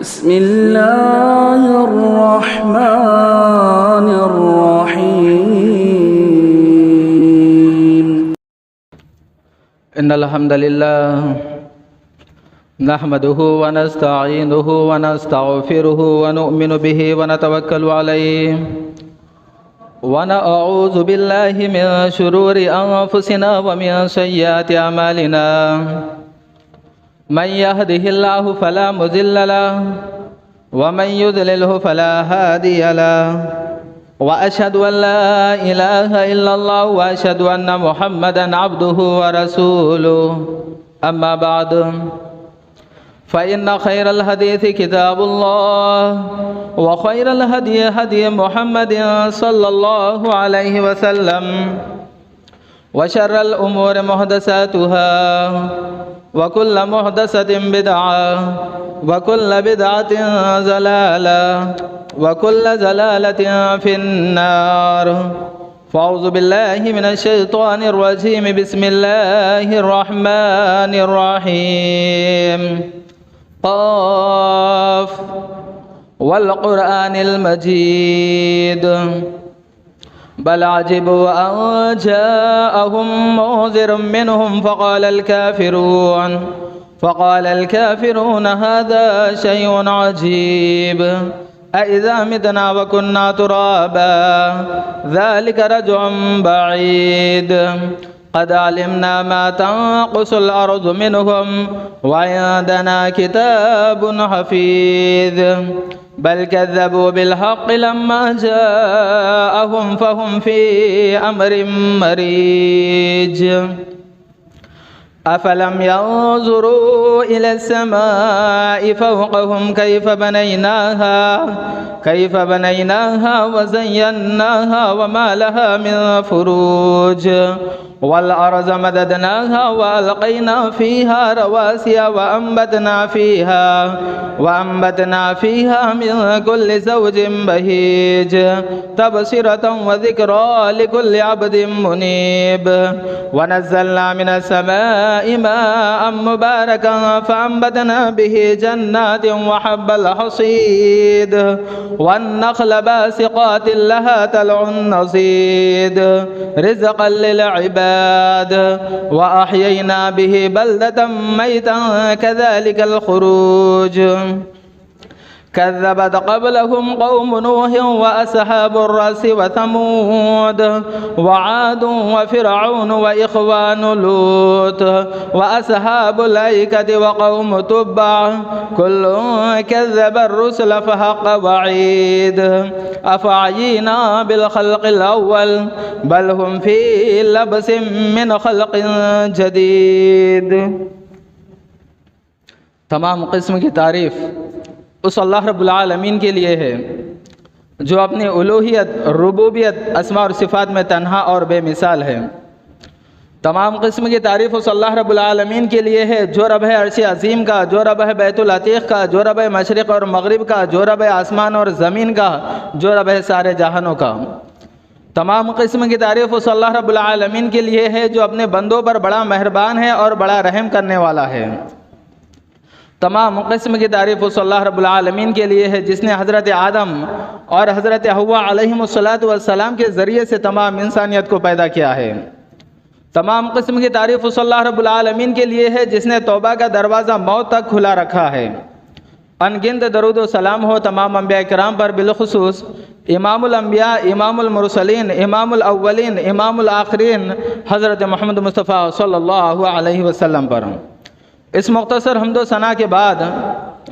बिस्मिल्लाहिर्रहमानिर्रहीम। इन्नल हम्दलिल्लाह नहमदुहु व नस्तईनुहु व नस्तगफिरुहु व नु'मिनु बिहि व नतवक्कलु अलैहि व नअऊज़ु बिल्लाहि मिन शुरूरि अनफुसिना व मिन सय्यिआति अमालिना। मन यहदिहिल्लाहु फला मुज़िल्ल लहु व मन युज़लिलहु फला हादिय लहु व अशहदु अन ला इलाहा इल्लल्लाह व अशहदु अन्ना मुहम्मदन अब्दुहु व रसूलुहु। अम्मा बाद फ़इन्न खैरल हदीस किताबुल्लाह व खैरल हदी हदी मुहम्मदिन सल्लल्लाहु अलैहि वसल्लम व शर्रल उमूरि मुहदसातुहा व कुल्ल मुहदसतिन बिदअह व कुल्ल बिदअतिन ज़लालह व कुल्ल ज़लालतिन फिन्नार। फ़अऊज़ु बिल्लाहि मिनश शैतानिर रजीम। बिस्मिल्लाहिर रहमानिर रहीम। क़ाफ़ वल क़ुरआनिल मजीद। बल अजिबू अन जाअहुम मुंज़िरुम मिनहुम फ़क़ालल काफ़िरून हाज़ा शैउन अजीब अइज़ा मितना व कुन्ना तुराबा ज़ालिका रज्उन बईद क़द अलिमना मा तंक़ुसुल अर्ज़ु मिनहुम व इंदना किताबुन हफ़ीज़ बल कज़्ज़बू बिल हक़्क़ि लम्मा जाअहुम फ़हुम फ़ी अम्रिन मरीज। अफ़लम यंज़ुरू इलस समाइ फ़ौक़हुम कैफ़ बनैनाहा व ज़य्यन्नाहा व मा लहा मिन फ़ुरूज वल अर्ज़ मददनाहा व अलक़ैना फ़ीहा रवासिय व अम्बतना फ़ीहा मिन कुल्लि ज़ौजिन बहीज तबसिरतन व ज़िक्रा लिकुल्लि अब्दिन मुनीब व नज़्ज़लना मिनस समाइ माअन मुबारकन फ़अंबतना बिही जन्नातिन व हब्बल हसीद वन्नख़्ल बासिक़ातिन लहा तलउन नज़ीद रिज़क़न लिल इबाद व अह्यैना बिही बल्दतन मैतन कज़ालिकल खुरूज। कज़्ज़बत क़ब्लहुम क़ौम नूह व अस्हाबुर रस्स व समूद व आद व फ़िरऔन व इख़वानु लूत व अस्हाबुल ऐकति व क़ौम तुब्बअ कुल्लुन कज़्ज़बर रुसुल फ़हक़्क़ वईद अफ़अयीना बिल ख़ल्क़िल अव्वल बल हुम फ़ी लब्सिन मिन ख़ल्क़िन जदीद। तमाम किस्म की तारीफ़ उस अल्लाह रब्बुल आलमीन के लिए है जो अपनी उलूहियत, रुबूबियत, अस्मा और सिफ़ात में तन्हा और बेमिसाल है। तमाम किस्म की तारीफ़ उस अल्लाह रब्बुल आलमीन के लिए है जो रब है अर्श अज़ीम का, जो रब है बैतुल अतीक़ का, जो रब है मशरिक़ और मग़रिब का, जो रब है आसमान और ज़मीन का, जो रब है सारे जहानों का। तमाम किस्म की तारीफ़ उस अल्लाह रब्बुल आलमीन के लिए है जो अपने बंदों पर बड़ा मेहरबान है और बड़ा रहम करने वाला है। तमाम किस्म की तारीफ़ उस अल्लाह रब्बुल आलमीन के लिए है जिसने हज़रत आदम और हज़रत हव्वा अलैहिमुस्सलातु वस्सलाम के ज़रिए से तमाम इंसानियत को पैदा किया है। तमाम किस्म की तारीफ़ उस अल्लाह रब्बुल आलमीन के लिए है जिसने तौबा का दरवाज़ा मौत तक खुला रखा है। अनगिनत दरूद व सलाम हो तमाम अंबिया किराम पर, बिलखुसूस इमामुल अंबिया, इमामुल मुरसलीन, इमामुल अव्वलीन, इमामुल आखिरीन हज़रत मोहम्मद मुस्तफ़ा सल्लल्लाहु अलैहि वसल्लम पर। इस मुख्तसर हम्दो सना के बाद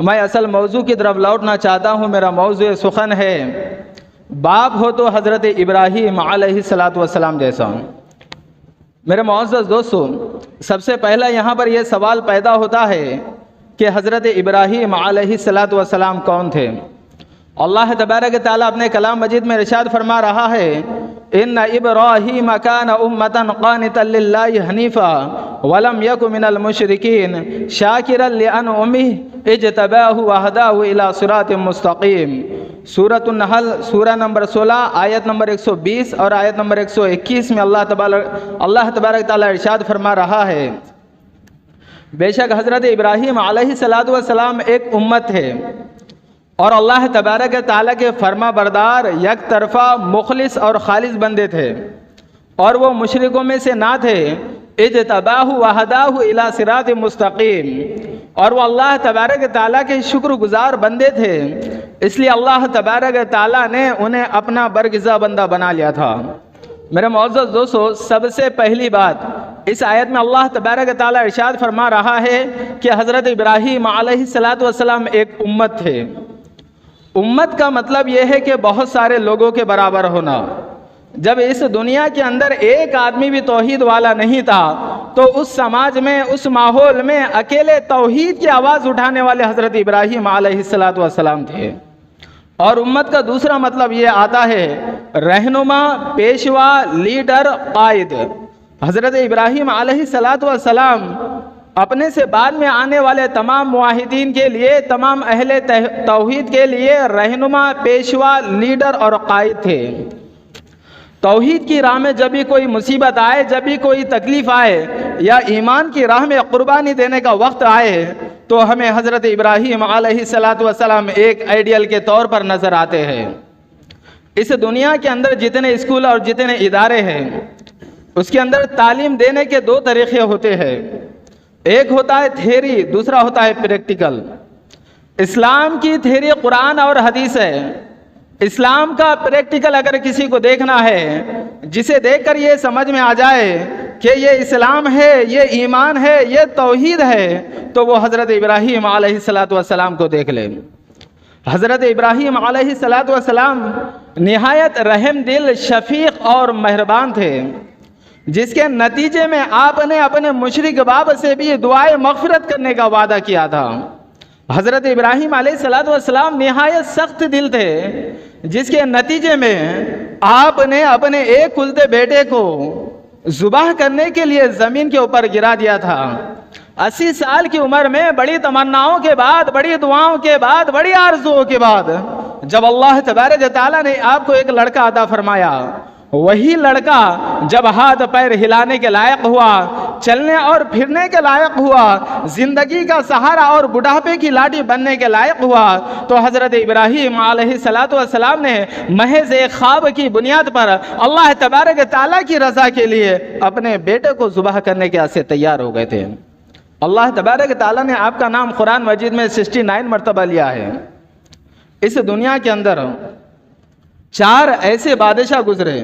मैं असल मौजू की तरफ लौटना चाहता हूँ। मेरा मौजू सुखन है बाप हो तो हज़रत इब्राहीम अलैहिस्सलातु वस्सलाम जैसा। मेरे मुअज़्ज़ज़ दोस्तों, सबसे पहला यहाँ पर यह सवाल पैदा होता है कि हज़रत इब्राहीम अलैहिस्सलातु वस्सलाम कौन थे। अल्लाह तबारक तआला अपने कलाम मजीद में इरशाद फरमा रहा है, इन्ना इब्राहीम कान उम्मतन क़ानितन लिल्लाहि हनीफ़ा वलम यकु मिनल मुशरिकीन शाकिरन लिअनउमिहि इज्तबाहु वहदाहु इला सिरातिन मुस्तक़ीम। सूरतुन नहल सूरा नंबर 16 आयत नंबर 120 और आयत नंबर 121 में अल्लाह तबारक तआला इरशाद फरमा रहा है, बेशक हज़रत इब्राहीम अलैहिस्सलातु वस्सलाम एक उम्मत है और अल्लाह तबारक ताला के फर्मा बरदार, एक तरफा, मुखलिस और खालिस बंदे थे, और वो मुशरिकों में से ना थे। इज्तबाहु वहदाहु इला सिरात मुस्तकीम, और वो अल्लाह तबारक ताला के शुक्रगुजार बंदे थे, इसलिए अल्लाह तबारक ताला ने उन्हें अपना बरगिज़ा बंदा बना लिया था। मेरे मुअज़्ज़ज़ दोस्तों, सबसे पहली बात इस आयत में अल्लाह तबारक ताला इरशाद फरमा रहा है कि हज़रत इब्राहीम अलैहिस्सलातु वस्सलाम एक उम्मत थे। उम्मत का मतलब यह है कि बहुत सारे लोगों के बराबर होना। जब इस दुनिया के अंदर एक आदमी भी तौहीद वाला नहीं था, तो उस समाज में, उस माहौल में अकेले तौहीद की आवाज़ उठाने वाले हज़रत इब्राहीम अलैहिस्सलातु वस्सलाम थे। और उम्मत का दूसरा मतलब ये आता है रहनुमा, पेशवा, लीडर, कायद। हज़रत इब्राहीम अलैहिस्सलातु वस्सलाम अपने से बाद में आने वाले तमाम मुआहिदीन के लिए, तमाम अहले तौहीद के लिए रहनुमा, पेशवा, लीडर और कायद थे। तौहीद की राह में जब भी कोई मुसीबत आए, जब भी कोई तकलीफ़ आए, या ईमान की राह में कुर्बानी देने का वक्त आए, तो हमें हज़रत इब्राहीम अलैहिस्सलातु वस्सलाम एक आइडियल के तौर पर नज़र आते हैं। इस दुनिया के अंदर जितने स्कूल और जितने इदारे हैं, उसके अंदर तालीम देने के दो तरीक़े होते हैं। एक होता है थ्योरी, दूसरा होता है प्रैक्टिकल। इस्लाम की थ्योरी कुरान और हदीस है। इस्लाम का प्रैक्टिकल अगर किसी को देखना है, जिसे देखकर ये समझ में आ जाए कि ये इस्लाम है, ये ईमान है, ये तौहीद है, तो वो हज़रत इब्राहीम अलैहिस्सलातु वस्सलाम को देख ले। हज़रत इब्राहीम अलैहिस्सलातु वस्सलाम निहायत रहम दिल, शफीक और मेहरबान थे, जिसके नतीजे में आपने अपने मुशरिक बाप से भी दुआए मग़फ़िरत करने का वादा किया था। हज़रत इब्राहीम अलैहिस्सलातु वस्सलाम निहायत सख्त दिल थे, जिसके नतीजे में आपने अपने एक कुलते बेटे को ज़ुबाह करने के लिए ज़मीन के ऊपर गिरा दिया था। 80 साल की उम्र में बड़ी तमन्नाओं के बाद, बड़ी दुआओं के बाद, बड़ी आरज़ुओं के बाद जब अल्लाह तबारक ताला ने आपको एक लड़का अता फरमाया, वही लड़का जब हाथ पैर हिलाने के लायक हुआ, चलने और फिरने के लायक हुआ, जिंदगी का सहारा और बुढ़ापे की लाठी बनने के लायक हुआ, तो हज़रत इब्राहीम अलैहिस्सलातु वस्सलाम ने महज एक ख्वाब की बुनियाद पर अल्लाह तबारक ताला की रज़ा के लिए अपने बेटे को ज़ुबाह करने के वास्ते तैयार हो गए थे। अल्लाह तबारक ताला ने आपका नाम कुरान मजीद में 69 मरतबा लिया है। इस दुनिया के अंदर 4 ऐसे बादशाह गुजरे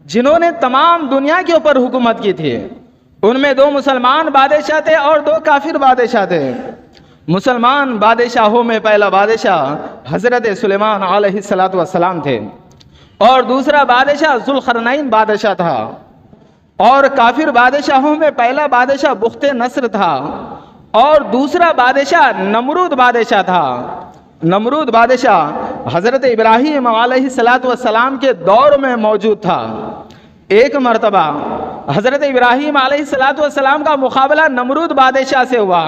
जिन्होंने तमाम दुनिया के ऊपर हुकूमत की थी। उनमें 2 मुसलमान बादशाह थे और 2 काफिर बादशाह थे। मुसलमान बादशाहों में पहला बादशाह हज़रत सुलेमान अलैहिस्सलातु वस्सलाम थे, और दूसरा बादशाह ज़ुल्क़रनैन बादशाह था। और काफिर बादशाहों में पहला बादशाह बुख्ते नस्र था, और दूसरा बादशाह नमरूद बादशाह था। नमरूद बादशाह हज़रत इब्राहीम अलैहिस्सलातु वस्सलाम के दौर में मौजूद था। एक मरतबा हज़रत इब्राहीम अलैहिस्सलातु वस्सलाम का मुकाबला नमरूद बादशाह से हुआ।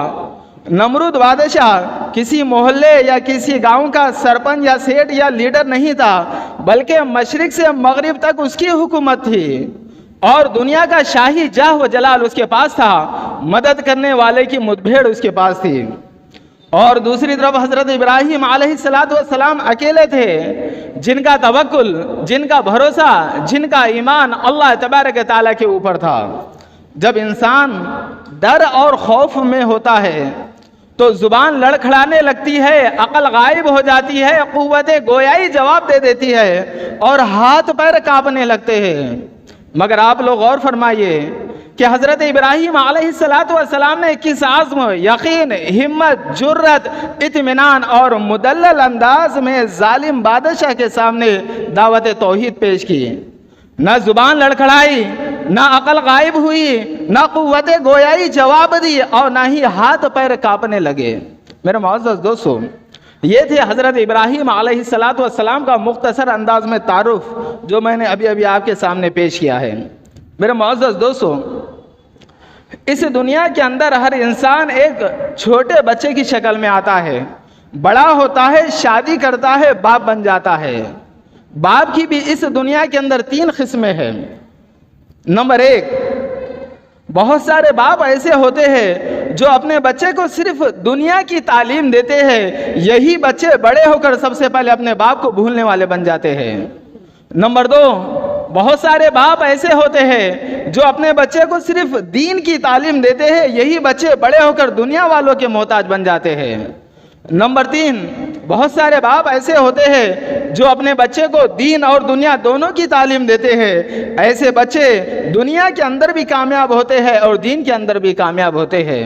नमरूद बादशाह किसी मोहल्ले या किसी गांव का सरपंच या सेठ या लीडर नहीं था, बल्कि मशरिक से मगरिब तक उसकी हुकूमत थी, और दुनिया का शाही जाह व जलाल उसके पास था। मदद करने वाले की मुठभेड़ उसके पास थी। और दूसरी तरफ हज़रत इब्राहीम अलैहिस्सलातु वस्सलाम अकेले थे, जिनका तवक्कुल, जिनका भरोसा, जिनका ईमान अल्लाह तबारक ताला के ऊपर था। जब इंसान डर और खौफ में होता है तो ज़ुबान लड़खड़ाने लगती है, अकल गायब हो जाती है, क़ुव्वत गोयाई जवाब दे देती है, और हाथ पैर कांपने लगते हैं। मगर आप लोग गौर फरमाइए कि हज़रत इब्राहीम अलैहिस्सलातु वस्सलाम ने किस आज़्म, यकीन, हिम्मत, जुर्रत, इत्मीनान और मुदल्लल अंदाज में जालिम बादशाह के सामने दावत तौहीद पेश की। न ज़ुबान लड़खड़ाई, न अकल गायब हुई, न क़ुव्वत गोयाई जवाब दी, और न ही हाथ पैर कांपने लगे। मेरे मुअज़्ज़ज़ दोस्तों, ये थे हज़रत इब्राहीम अलैहिस्सलातु वस्सलाम का मुख्तसर अंदाज में तारुफ, जो मैंने अभी अभी आपके सामने पेश किया है। मेरे मुअज़्ज़ज़ दोस्तों, इस दुनिया के अंदर हर इंसान एक छोटे बच्चे की शक्ल में आता है, बड़ा होता है, शादी करता है, बाप बन जाता है। बाप की भी इस दुनिया के अंदर 3 किस्में हैं। नंबर 1, बहुत सारे बाप ऐसे होते हैं जो अपने बच्चे को सिर्फ दुनिया की तालीम देते हैं, यही बच्चे बड़े होकर सबसे पहले अपने बाप को भूलने वाले बन जाते हैं। नंबर 2, बहुत सारे बाप ऐसे होते हैं जो अपने बच्चे को सिर्फ दीन की तालीम देते हैं, यही बच्चे बड़े होकर दुनिया वालों के मोहताज बन जाते हैं। नंबर 3, बहुत सारे बाप ऐसे होते हैं जो अपने बच्चे को दीन और दुनिया दोनों की तालीम देते हैं, ऐसे बच्चे दुनिया के अंदर भी कामयाब होते हैं और दीन के अंदर भी कामयाब होते हैं।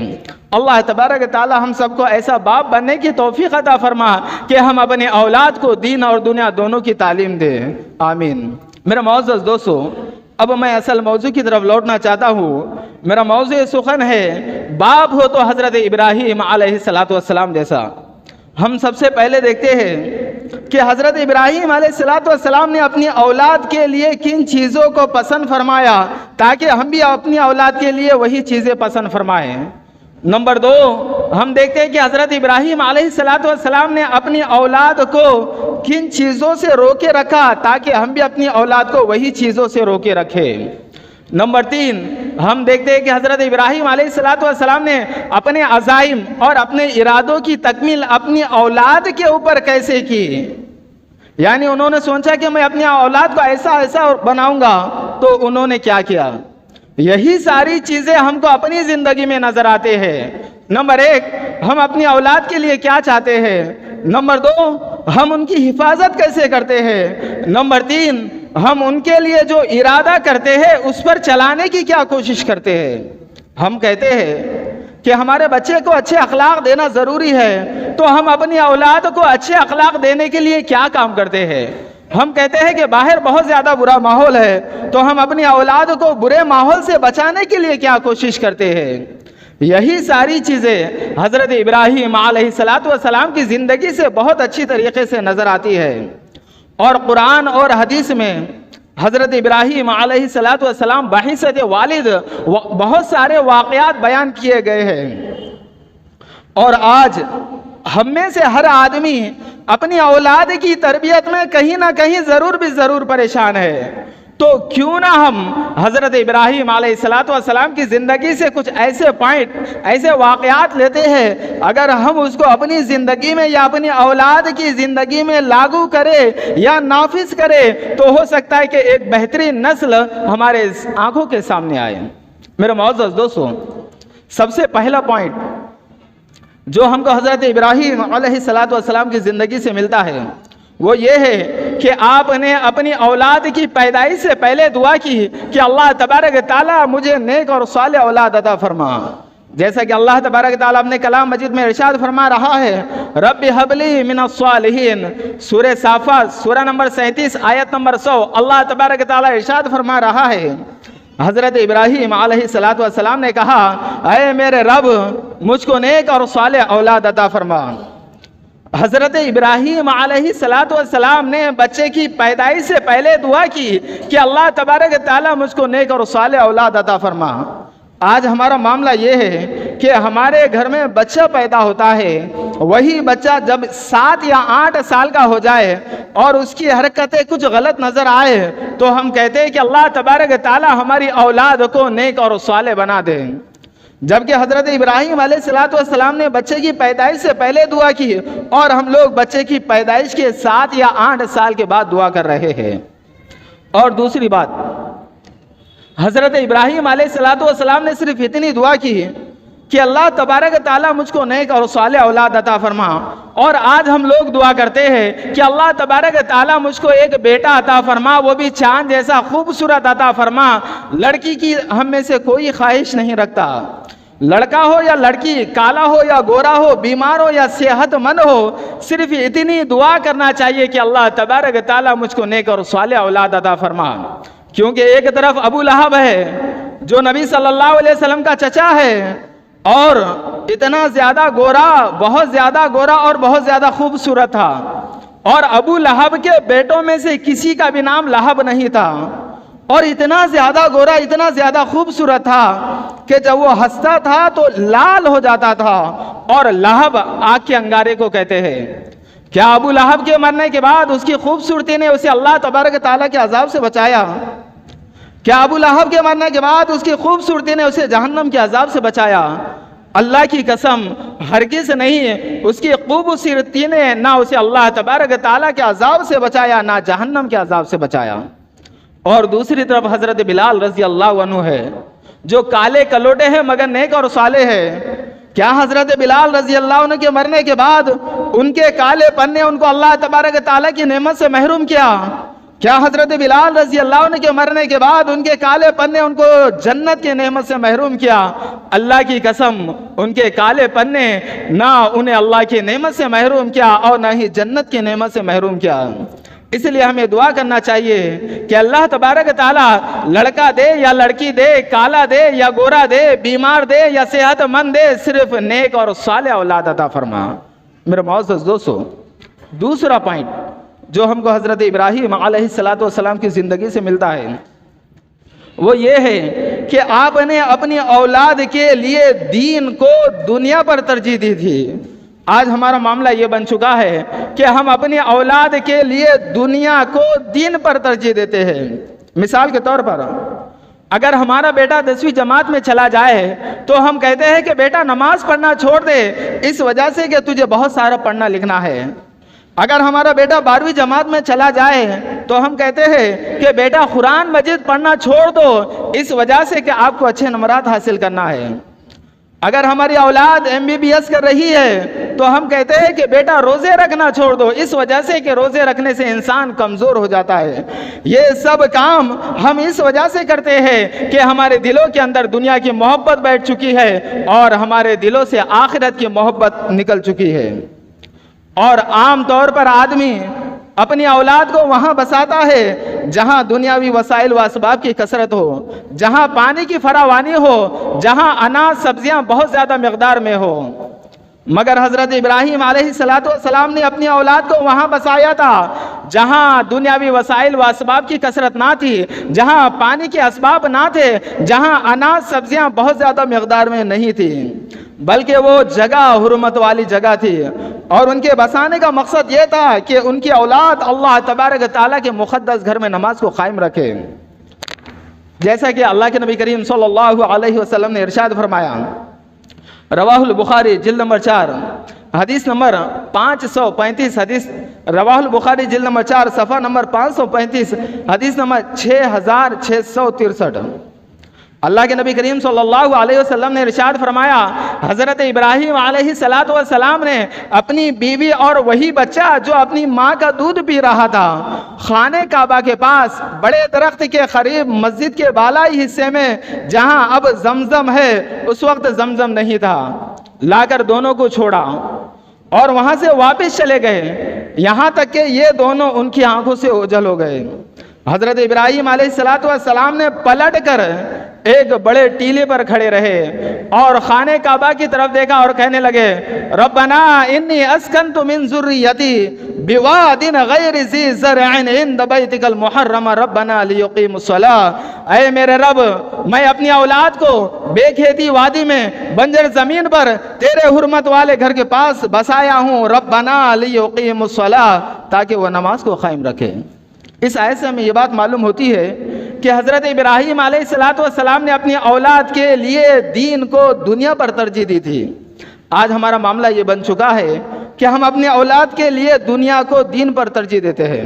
अल्लाह तबारक ताला हम सबको ऐसा बाप बनने की तौफीक अता फरमा कि हम अपने औलाद को दीन और दुनिया दोनों की तालीम दें, आमीन। मेरा मोअज़्ज़ज़ दोस्तों, अब मैं असल मौजू की तरफ लौटना चाहता हूँ। मेरा मौजू सुखन है, बाप हो तो हज़रत इब्राहीम अलैहिस्सलातु वस्सलाम जैसा। हम सबसे पहले देखते हैं कि हज़रत इब्राहीम अलैहिस्सलातु वस्सलाम ने अपनी औलाद के लिए किन चीज़ों को पसंद फरमाया ताकि हम भी अपनी औलाद के लिए वही चीज़ें पसंद फरमाएं। नंबर 2, हम देखते हैं कि हज़रत इब्राहीम अलैहिस्सलातु वस्सलाम ने अपनी औलाद को किन चीज़ों से रोके रखा ताकि हम भी अपनी औलाद को वही चीज़ों से रोके रखें। नंबर 3, हम देखते हैं कि हज़रत इब्राहीम अलैहिस्सलातु वस्सलाम ने अपने अज़ाइम और अपने इरादों की तकमील अपनी औलाद के ऊपर कैसे की। यानी उन्होंने सोचा कि मैं अपनी औलाद को ऐसा ऐसा बनाऊंगा, तो उन्होंने क्या किया। यही सारी चीज़ें हमको अपनी ज़िंदगी में नज़र आते हैं। नंबर 1, हम अपनी औलाद के लिए क्या चाहते हैं। नंबर 2, हम उनकी हिफाजत कैसे करते हैं। नंबर 3, हम उनके लिए जो इरादा करते हैं उस पर चलाने की क्या कोशिश करते हैं। हम कहते हैं कि हमारे बच्चे को अच्छे अखलाक देना ज़रूरी है, तो हम अपनी औलाद को अच्छे अखलाक देने के लिए क्या काम करते हैं। हम कहते हैं कि बाहर बहुत ज़्यादा बुरा माहौल है, तो हम अपनी औलाद को बुरे माहौल से बचाने के लिए क्या कोशिश करते हैं। यही सारी चीज़ें हज़रत इब्राहीम अलैहिस्सलातु वस्सलाम की ज़िंदगी से बहुत अच्छी तरीके से नज़र आती है। और कुरान और हदीस में हज़रत इब्राहीम अलैहिस्सलातु वस्सलाम बहिसत वालिद बहुत सारे वाक़यात बयान किए गए हैं। और आज हम में से हर आदमी अपनी औलाद की तरबियत में कहीं ना कहीं ज़रूर परेशान है। तो क्यों ना हम हज़रत इब्राहीम अलैहिस्सलातु वस्सलाम की ज़िंदगी से कुछ ऐसे पॉइंट, ऐसे वाक़यात लेते हैं, अगर हम उसको अपनी ज़िंदगी में या अपनी औलाद की ज़िंदगी में लागू करें या नाफिज करें, तो हो सकता है कि एक बेहतरीन नस्ल हमारे आंखों के सामने आए। मेरे मोअज़्ज़ज़ दोस्तों, सबसे पहला पॉइंट जो हमको हज़रत इब्राहीम अलैहिस्सलातु वस्सलाम की ज़िंदगी से मिलता है वो ये है कि आपने अपनी औलाद की पैदाइश से पहले दुआ की कि अल्लाह तबारक ताला मुझे नेक और साले औलाद अता फरमा। जैसा कि अल्लाह तबारक ताला अपने कलाम मजीद में इरशाद फरमा रहा है, रब्बि हबली मिनस सालिहीन। सूरह साफ़ात सूरह नंबर 37 आयत नंबर 100 अल्लाह तबारक ताला इरशाद फरमा रहा है, हज़रत इब्राहीम अलैहिस्सलातु वस्सलाम ने कहा, ऐ मेरे रब मुझको नेक और साले औलाद अता फरमा। हज़रत इब्राहीम अलैहिस्सलातु वस्सलाम ने बच्चे की पैदाइश से पहले दुआ की कि अल्लाह तबारक ताला मुझको नेक और साले औलाद अता फरमा। आज हमारा मामला ये है कि हमारे घर में बच्चा पैदा होता है, वही बच्चा जब 7 या 8 साल का हो जाए और उसकी हरकतें कुछ गलत नज़र आए, तो हम कहते हैं कि अल्लाह तबारक ताला हमारी औलाद को नेक और साले बना दे। जबकि हज़रत इब्राहीम अलैहिस्सलातु वस्सलाम ने बच्चे की पैदाइश से पहले दुआ की और हम लोग बच्चे की पैदाइश के 7 या 8 साल के बाद दुआ कर रहे हैं। और दूसरी बात, हज़रत इब्राहीम अलैहिस्सलातु वस्सलाम ने सिर्फ इतनी दुआ की कि अल्लाह तबारक ताला मुझको नेक और साले औलाद अता फरमा। और आज हम लोग दुआ करते हैं कि अल्लाह तबारक ताला मुझको एक बेटा अता फरमा, वो भी चांद जैसा खूबसूरत अता फरमा। लड़की की हम में से कोई ख्वाहिश नहीं रखता, लड़का हो या लड़की, काला हो या गोरा हो, बीमार हो या सेहतमंद हो, सिर्फ इतनी दुआ करना चाहिए कि अल्लाह तबारक ताला मुझको नेक और साले औलाद अता फरमा। क्योंकि एक तरफ अबू लहब है जो नबी सल्लल्लाहु अलैहि वसल्लम का चचा है और इतना ज़्यादा गोरा, बहुत ज़्यादा गोरा और बहुत ज़्यादा खूबसूरत था। और अबू लहब के बेटों में से किसी का भी नाम लहब नहीं था, और इतना ज़्यादा गोरा, इतना ज़्यादा खूबसूरत था कि जब वो हंसता था तो लाल हो जाता था। और लहब आग के अंगारे को कहते हैं। क्या अबू लहब के मरने के बाद उसकी खूबसूरती ने उसे अल्लाह तबारक ताला के अजाब से बचाया? क्या अबू लहब के मरने के बाद उसकी खूबसूरती ने उसे जहन्नम के अजाब से बचाया? अल्लाह की कसम हरगिज नहीं, उसकी खूबसूरती ने ना उसे अल्लाह तबारक ताला के अजाब से बचाया, ना जहन्नम के अजाब से बचाया। और दूसरी तरफ हजरत बिलाल रजी अल्लाह अन्हु है, जो काले कलोटे हैं मगर नेक और साले है। क्या हजरत बिलाल रजी अल्लाह अन्हु के मरने के बाद उनके काले पन्ने उनको अल्लाह तबारक ताला की नेमत से महरूम किया? क्या हजरत बिलाल रजी अल्लाह अन्हु के मरने के बाद उनके काले पन्ने उनको जन्नत की नेमत से महरूम किया? अल्लाह की कसम, उनके काले पन्ने ना उन्हें अल्लाह की नेमत से महरूम किया और ना ही जन्नत की नेमत से महरूम किया। इसलिए हमें दुआ करना चाहिए कि अल्लाह तबारक ताला लड़का दे या लड़की दे, काला दे या गोरा दे, बीमार दे या सेहतमंद दे, सिर्फ नेक और साले औलाद अता फरमा। मेरे मोअज़्ज़ज़ दोस्तों, दूसरा पॉइंट जो हमको हज़रत इब्राहीम अलैहिस्सलातु वस्सलाम की ज़िंदगी से मिलता है वो ये है कि आपने अपनी औलाद के लिए दीन को दुनिया पर तरजीह दी थी। आज हमारा मामला ये बन चुका है कि हम अपनी औलाद के लिए दुनिया को दीन पर तरजीह देते हैं। मिसाल के तौर पर अगर हमारा बेटा 10वीं जमात में चला जाए तो हम कहते हैं कि बेटा नमाज पढ़ना छोड़ दे, इस वजह से कि तुझे बहुत सारा पढ़ना लिखना है। अगर हमारा बेटा 12वीं जमात में चला जाए तो हम कहते हैं कि बेटा कुरान मजीद पढ़ना छोड़ दो, इस वजह से कि आपको अच्छे नंबरात हासिल करना है। अगर हमारी औलाद MBBS कर रही है तो हम कहते हैं कि बेटा रोज़े रखना छोड़ दो, इस वजह से कि रोज़े रखने से इंसान कमज़ोर हो जाता है। ये सब काम हम इस वजह से करते हैं कि हमारे दिलों के अंदर दुनिया की मोहब्बत बैठ चुकी है और हमारे दिलों से आखिरत की मोहब्बत निकल चुकी है। और आम तौर पर आदमी अपनी औलाद को वहाँ बसाता है जहाँ दुनियावी वसाइल व असबाब की कसरत हो, जहाँ पानी की फरावानी हो, जहाँ अनाज सब्जियाँ बहुत ज़्यादा मकदार में हो। मगर हज़रत इब्राहीम अलैहिस्सलातु वस्सलाम ने अपनी औलाद को वहाँ बसाया था जहाँ दुनियावी वसाइल व असबाब की कसरत ना थी, जहाँ पानी के असबाब ना थे, जहाँ अनाज सब्जियाँ बहुत ज़्यादा मकदार में नहीं थी, बल्कि वो जगह हुर्मत वाली जगह थी। और उनके बसाने का मकसद ये था कि उनकी औलाद अल्लाह तबारक ताला के मुक़द्दस घर में नमाज को कायम रखे। जैसा कि अल्लाह के नबी करीम सल्लल्लाहु अलैहि वसल्लम ने इरशाद फरमाया, रवाहुल बुखारी जिल्द नंबर 4 हदीस नंबर 535, हदीस रवाहुल बुखारी जिल्द नंबर 4 सफ़ा नंबर 535, हदीस नंबर 6663। अल्लाह के नबी करीम सल्लल्लाहु अलैहि वसल्लम ने इरशाद फरमाया, हज़रत इब्राहीम अलैहिस्सलातु वस्सलाम ने अपनी बीवी और वही बच्चा जो अपनी माँ का दूध पी रहा था खाने काबा के पास बड़े दरख्त के करीब मस्जिद के बालाई हिस्से में जहाँ अब जमजम है, उस वक्त जमजम नहीं था, लाकर दोनों को छोड़ा और वहाँ से वापस चले गए, यहाँ तक कि ये दोनों उनकी आंखों से ओझल हो गए। हज़रत इब्राहीम अलैहिस्सलातु वस्सलाम ने पलट कर एक बड़े टीले पर खड़े रहे और खाने काबा की तरफ देखा और कहने लगे, रब्बना इन्नी अस्कनतु मिन ज़ुर्रियती बिवादिन गैरि ज़ी ज़रअन इंद बैतिकल मुहर्रम रब्बना लियुक़ीमुस्सलाह। ऐ मेरे रब, मैं अपनी औलाद को बेखेती वादी में बंजर ज़मीन पर तेरे हुर्मत वाले घर के पास बसाया हूँ, रब्बना लियुक़ीमुस्सलाह, ताकि वह नमाज को कायम रखे। इस आयत से हमें ये बात मालूम होती है कि हज़रत इब्राहीम अलैहिस्सलातु वस्सलाम ने अपनी औलाद के लिए दीन को दुनिया पर तरजीह दी थी। आज हमारा मामला ये बन चुका है कि हम अपने औलाद के लिए दुनिया को दीन पर तरजीह देते हैं।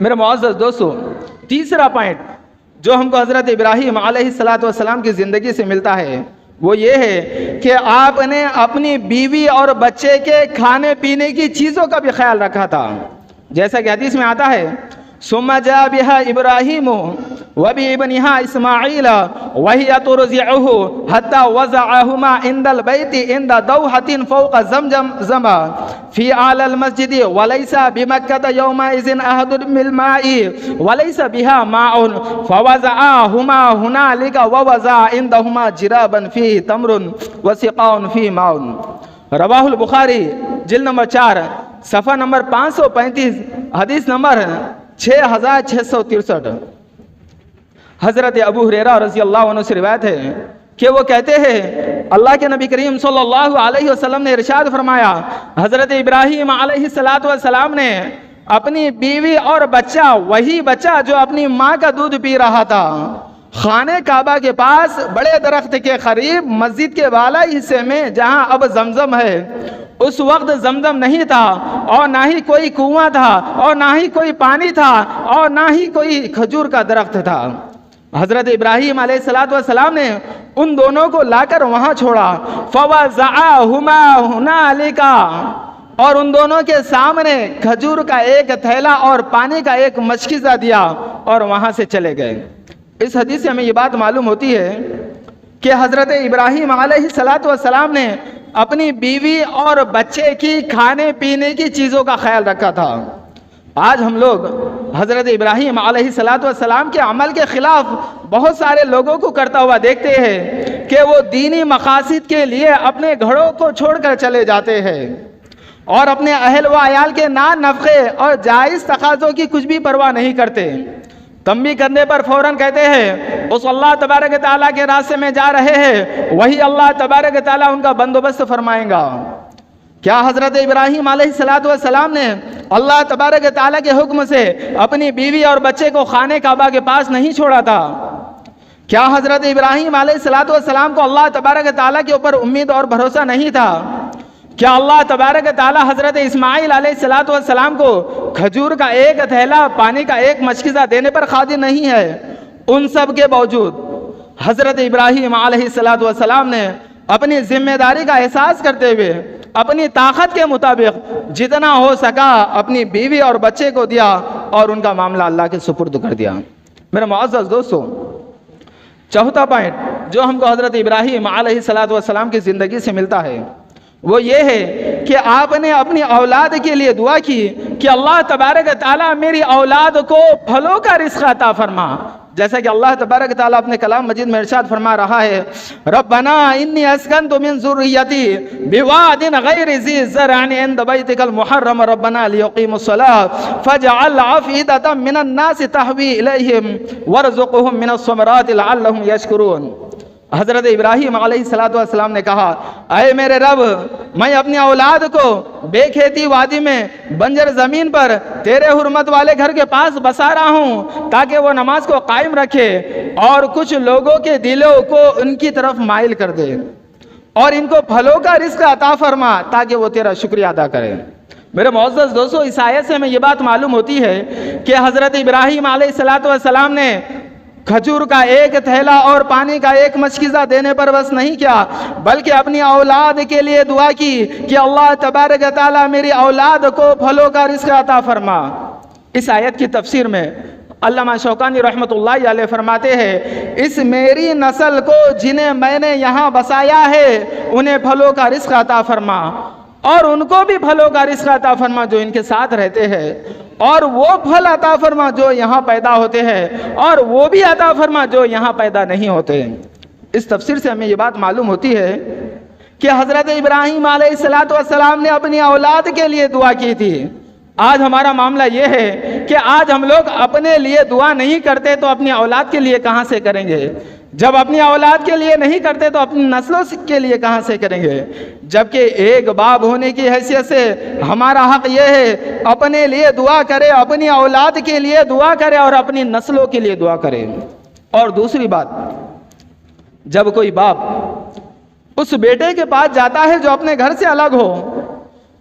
मेरे मुअज़्ज़ज़ दोस्तों, तीसरा पॉइंट जो हमको हज़रत इब्राहीम अलैहिस्सलातु वस्सलाम की ज़िंदगी से मिलता है वो ये है कि आपने अपनी बीवी और बच्चे के खाने पीने की चीज़ों का भी ख्याल रखा था। जैसा कि हदीस में आता है, सुम्मा जा बिहा इब्राहीम व बि इब्निहा इस्माईल वहिया तुरज़िउहु हत्ता वज़अहुमा इंदल बैति इंद दौहतिन फौक़ ज़मज़म फी आलल मस्जिद वलैसा बिमक्कत यौमा इज़िन अहदुन मिल माई वलैसा बिहा माउन फवज़अहुमा हुनालिका ववज़अ इंदहुमा जिराबन फीहि तमरुन व सिक़ाउन फीहि माउन। रवाहुल बुखारी जिल्द नंबर 4 सफ़ा नंबर 535, हदीस नंबर 6663। हज़रत अबू हुरैरा रज़ी अल्लाह अन्हु से रिवायत है कि वो कहते हैं, अल्लाह के नबी करीम सल्लल्लाहु अलैहि वसल्लम ने इरशाद फरमाया, हज़रत इब्राहीम अलैहिस्सलातु वस्सलाम ने अपनी बीवी और बच्चा, वही बच्चा जो अपनी माँ का दूध पी रहा था, खाने काबा के पास बड़े दरख्त के करीब मस्जिद के बालाई हिस्से में जहां अब जमजम है, उस वक्त जमजम नहीं था और ना ही कोई कुआं था और ना ही कोई पानी था और ना ही कोई खजूर का दरख्त था। हज़रत इब्राहीम अलैहिस्सलाम ने उन दोनों को लाकर वहां छोड़ा। फवज़अहुमा हुनालिका, और उन दोनों के सामने खजूर का एक थैला और पानी का एक मशकिज़ा दिया और वहां से चले गए। इस हदीस से हमें ये बात मालूम होती है कि हज़रत इब्राहीम अलैहिस्सलाम ने अपनी बीवी और बच्चे की खाने पीने की चीज़ों का ख्याल रखा था। आज हम लोग हज़रत इब्राहीम अलैहिस्सलाम के अमल के ख़िलाफ़ बहुत सारे लोगों को करता हुआ देखते हैं कि वो दीनी मकासद के लिए अपने घरों को छोड़कर चले जाते हैं और अपने अहल व अयाल के नान नफ़े और जायज़ तकाज़ों की कुछ भी परवाह नहीं करते। तंबी करने पर फ़ौरन कहते हैं उस अल्लाह तबारक ताला के रास्ते में जा रहे हैं, वही अल्लाह तबारक ताला उनका बंदोबस्त फरमाएगा। क्या हज़रत इब्राहीम अलैहिस्सलाम ने अल्लाह तबारक ताला के हुक्म से अपनी बीवी और बच्चे को खाने काबा के पास नहीं छोड़ा था? क्या हज़रत इब्राहीम अलैहिस्सलाम को अल्लाह तबारक ताला के ऊपर उम्मीद और भरोसा नहीं था? क्या अल्लाह तबारक ताला हज़रत इस्माइल अलैहिस्सलाम को खजूर का एक थैला पानी का एक मशकिज़ा देने पर कादिर नहीं है? उन सब के बावजूद हज़रत इब्राहीम अलैहिस्सलाम ने अपनी जिम्मेदारी का एहसास करते हुए अपनी ताकत के मुताबिक जितना हो सका अपनी बीवी और बच्चे को दिया और उनका मामला अल्लाह के सुपुर्द कर दिया। मेरे मुअज़्ज़ज़ दोस्तों, चौथा पॉइंट जो हमको हज़रत इब्राहीम अलैहिस्सलाम की ज़िंदगी से मिलता है वो ये है कि आपने अपनी औलाद के लिए दुआ की कि अल्लाह तबारक ताला मेरी औलाद को फलों का रिज़्क़ अता फरमा। जैसा कि अल्लाह तबारक ताला अपने कलाम मजीद में इरशाद फरमा रहा है, रब्बना इन्नी अस्कनतु मिन ज़ुर्रिय्यती बिवादिन गैरि ज़ी ज़रअन इंद बैतिकल मुहर्रम रब्बना लियुक़ीमुस्सलाह फजअल अफ़ईदतम मिनन नासि तहवी इलैहिम वरज़ुक़हुम मिनस समराति लअल्लहुम यशकुरून। हज़रत इब्राहीम अलैहिस्सलाम ने कहा, अय मेरे रब, मैं अपनी औलाद को बेखेती वादी में बंजर ज़मीन पर तेरे हुर्मत वाले घर के पास बसा रहा हूँ ताकि वो नमाज को कायम रखे और कुछ लोगों के दिलों को उनकी तरफ माइल कर दे और इनको फलों का रिज़्क़ अता फरमा ताकि वो तेरा शुक्रिया अदा करें। मेरे मुअज़्ज़ज़ दोस्तों, इस आयत से हमें ये बात मालूम होती है कि हज़रत इब्राहीम अलैहिस्सलाम ने खजूर का एक थैला और पानी का एक मशकिज़ा देने पर बस नहीं किया, बल्कि अपनी औलाद के लिए दुआ की कि अल्लाह तबारक ताला मेरी औलाद को फलों का रिज़्क़ अता फरमा। इस आयत की तफसीर में अल्लामा शौकानी रहमतुल्लाहि अलैह फरमाते हैं, इस मेरी नस्ल को जिन्हें मैंने यहाँ बसाया है उन्हें फलों का रिज़्क़ अता फरमा और उनको भी फलों का रिज़्क़ अता फरमा जो इनके साथ रहते हैं, और वो फल अता फरमा जो यहाँ पैदा होते हैं और वो भी अता फरमा जो यहाँ पैदा नहीं होते। इस तफसीर से हमें ये बात मालूम होती है कि हज़रत इब्राहीम अलैहिस्सलाम ने अपनी औलाद के लिए दुआ की थी। आज हमारा मामला ये है कि आज हम लोग अपने लिए दुआ नहीं करते तो अपनी औलाद के लिए कहाँ से करेंगे? जब अपनी औलाद के लिए नहीं करते तो अपनी नस्लों के लिए कहाँ से करेंगे? जबकि एक बाप होने की हैसियत से हमारा हक ये है अपने लिए दुआ करे, अपनी औलाद के लिए दुआ करे और अपनी नस्लों के लिए दुआ करे। और दूसरी बात, जब कोई बाप उस बेटे के पास जाता है जो अपने घर से अलग हो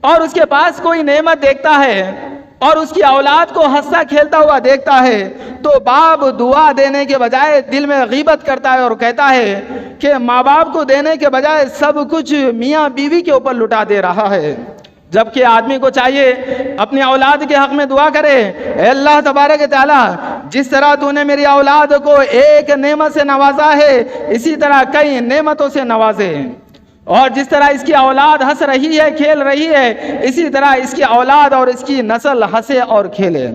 और उसके पास कोई नेमत देखता है और उसकी औलाद को हंसता खेलता हुआ देखता है तो बाप दुआ देने के बजाय दिल में गीबत करता है और कहता है कि माँ बाप को देने के बजाय सब कुछ मियाँ बीवी के ऊपर लुटा दे रहा है। जबकि आदमी को चाहिए अपनी औलाद के हक में दुआ करे, अल्लाह तबारक ताला जिस तरह तूने मेरी औलाद को एक नेमत से नवाजा है इसी तरह कई नेमतों से नवाजे, और जिस तरह इसकी औलाद हंस रही है खेल रही है इसी तरह इसकी औलाद और इसकी नस्ल हंसे और खेले।